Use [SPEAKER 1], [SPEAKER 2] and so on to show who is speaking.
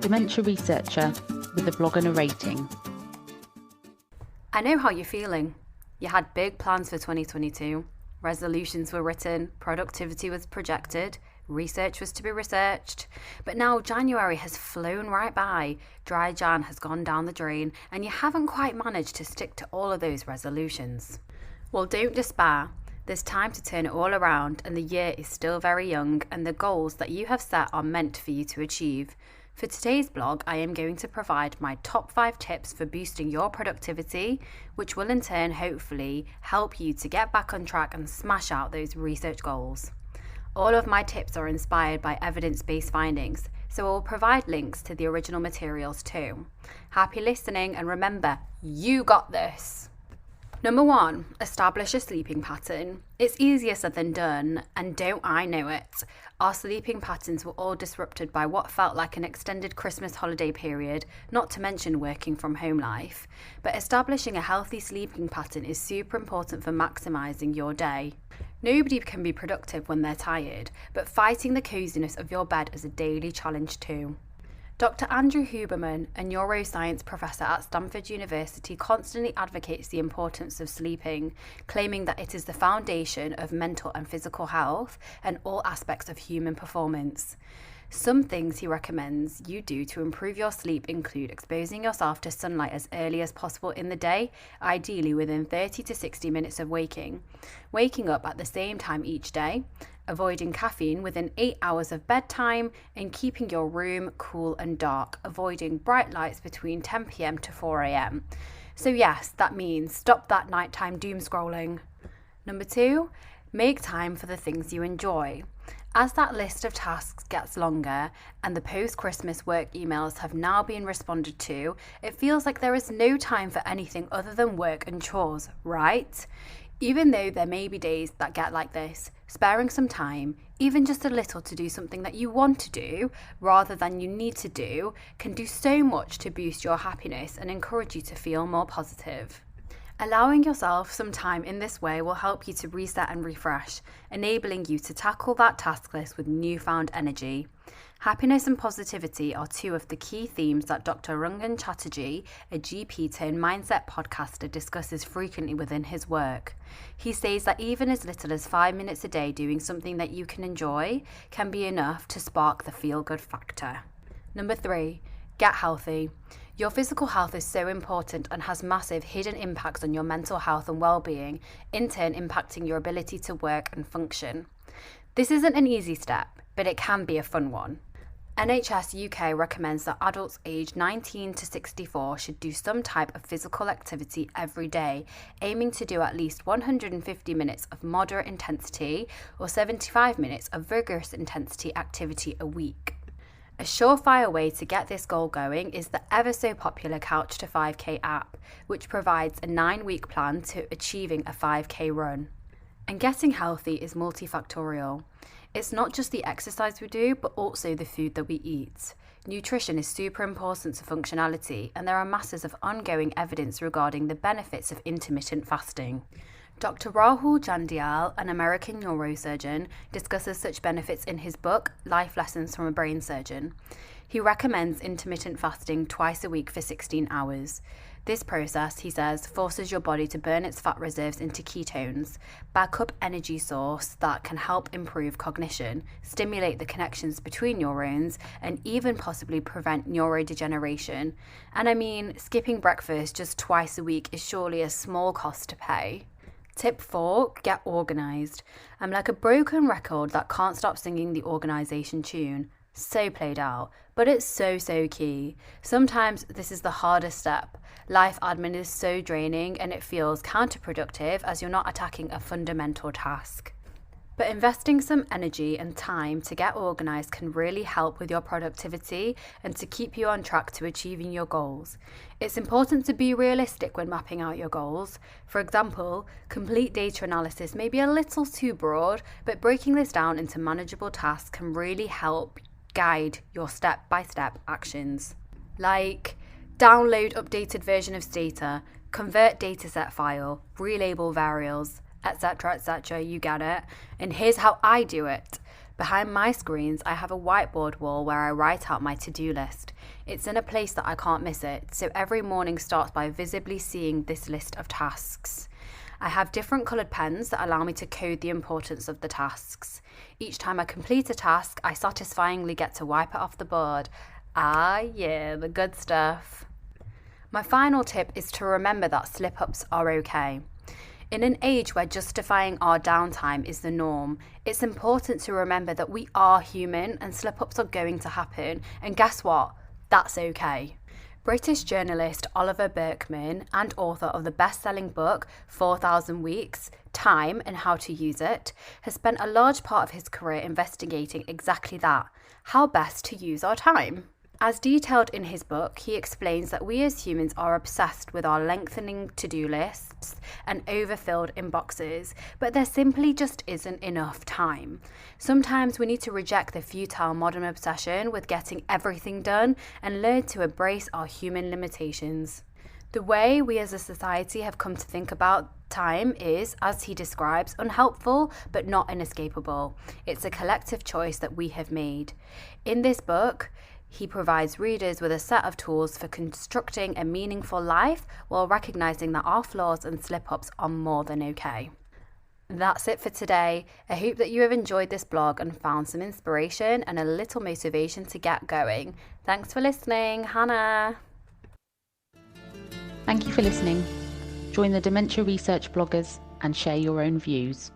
[SPEAKER 1] Dementia Researcher with a blog and a rating.
[SPEAKER 2] I know how you're feeling. You had big plans for 2022. Resolutions were written, productivity was projected, research was to be researched. But now January has flown right by, dry Jan has gone down the drain, and you haven't quite managed to stick to all of those resolutions. Well, don't despair. There's time to turn it all around, and the year is still very young, and the goals that you have set are meant for you to achieve. For today's blog, I am going to provide my top 5 tips for boosting your productivity, which will in turn hopefully help you to get back on track and smash out those research goals. All of my tips are inspired by evidence-based findings, so I will provide links to the original materials too. Happy listening, and remember, you got this! Number 1, establish a sleeping pattern. It's easier said than done, and don't I know it. Our sleeping patterns were all disrupted by what felt like an extended Christmas holiday period, not to mention working from home life. But establishing a healthy sleeping pattern is super important for maximising your day. Nobody can be productive when they're tired, but fighting the coziness of your bed is a daily challenge too. Dr. Andrew Huberman, a neuroscience professor at Stanford University, constantly advocates the importance of sleeping, claiming that it is the foundation of mental and physical health and all aspects of human performance. Some things he recommends you do to improve your sleep include exposing yourself to sunlight as early as possible in the day, ideally within 30 to 60 minutes of waking up at the same time each day, avoiding caffeine within 8 hours of bedtime, and keeping your room cool and dark, avoiding bright lights between 10 p.m. to 4 a.m. So yes, that means stop that nighttime doom scrolling. Number 2, make time for the things you enjoy. As that list of tasks gets longer and the post-Christmas work emails have now been responded to, it feels like there is no time for anything other than work and chores, right? Even though there may be days that get like this, sparing some time, even just a little, to do something that you want to do rather than you need to do, can do so much to boost your happiness and encourage you to feel more positive. Allowing yourself some time in this way will help you to reset and refresh, enabling you to tackle that task list with newfound energy. Happiness and positivity are 2 of the key themes that Dr. Rangan Chatterjee, a GP turned mindset podcaster, discusses frequently within his work. He says that even as little as 5 minutes a day doing something that you can enjoy can be enough to spark the feel-good factor. Number 3, get healthy. Your physical health is so important and has massive hidden impacts on your mental health and well-being, in turn impacting your ability to work and function. This isn't an easy step, but it can be a fun one. NHS UK recommends that adults aged 19 to 64 should do some type of physical activity every day, aiming to do at least 150 minutes of moderate intensity or 75 minutes of vigorous intensity activity a week. A surefire way to get this goal going is the ever so popular Couch to 5K app, which provides a 9-week plan to achieving a 5K run. And getting healthy is multifactorial. It's not just the exercise we do, but also the food that we eat. Nutrition is super important to functionality, and there are masses of ongoing evidence regarding the benefits of intermittent fasting. Dr. Rahul Jandial, an American neurosurgeon, discusses such benefits in his book, Life Lessons from a Brain Surgeon. He recommends intermittent fasting twice a week for 16 hours. This process, he says, forces your body to burn its fat reserves into ketones, backup energy source that can help improve cognition, stimulate the connections between neurons, and even possibly prevent neurodegeneration. And I mean, skipping breakfast just twice a week is surely a small cost to pay. Tip 4, get organised. I'm like a broken record that can't stop singing the organisation tune. So played out, but it's so key. Sometimes this is the hardest step. Life admin is so draining and it feels counterproductive as you're not attacking a fundamental task. But investing some energy and time to get organised can really help with your productivity and to keep you on track to achieving your goals. It's important to be realistic when mapping out your goals. For example, complete data analysis may be a little too broad, but breaking this down into manageable tasks can really help guide your step-by-step actions. Like, download updated version of data, convert dataset file, relabel variables, etc., you get it. And here's how I do it. Behind my screens, I have a whiteboard wall where I write out my to-do list. It's in a place that I can't miss it, so every morning starts by visibly seeing this list of tasks. I have different coloured pens that allow me to code the importance of the tasks. Each time I complete a task, I satisfyingly get to wipe it off the board. Ah, yeah, the good stuff. My final tip is to remember that slip-ups are okay. In an age where justifying our downtime is the norm, it's important to remember that we are human and slip-ups are going to happen. And guess what? That's okay. British journalist Oliver Burkeman and author of the best-selling book 4,000 Weeks, Time and How to Use It, has spent a large part of his career investigating exactly that, how best to use our time. As detailed in his book, he explains that we as humans are obsessed with our lengthening to-do lists and overfilled inboxes, but there simply just isn't enough time. Sometimes we need to reject the futile modern obsession with getting everything done and learn to embrace our human limitations. The way we as a society have come to think about time is, as he describes, unhelpful but not inescapable. It's a collective choice that we have made. In this book, he provides readers with a set of tools for constructing a meaningful life while recognising that our flaws and slip-ups are more than okay. That's it for today. I hope that you have enjoyed this blog and found some inspiration and a little motivation to get going. Thanks for listening, Hannah.
[SPEAKER 1] Thank you for listening. Join the Dementia Research bloggers and share your own views.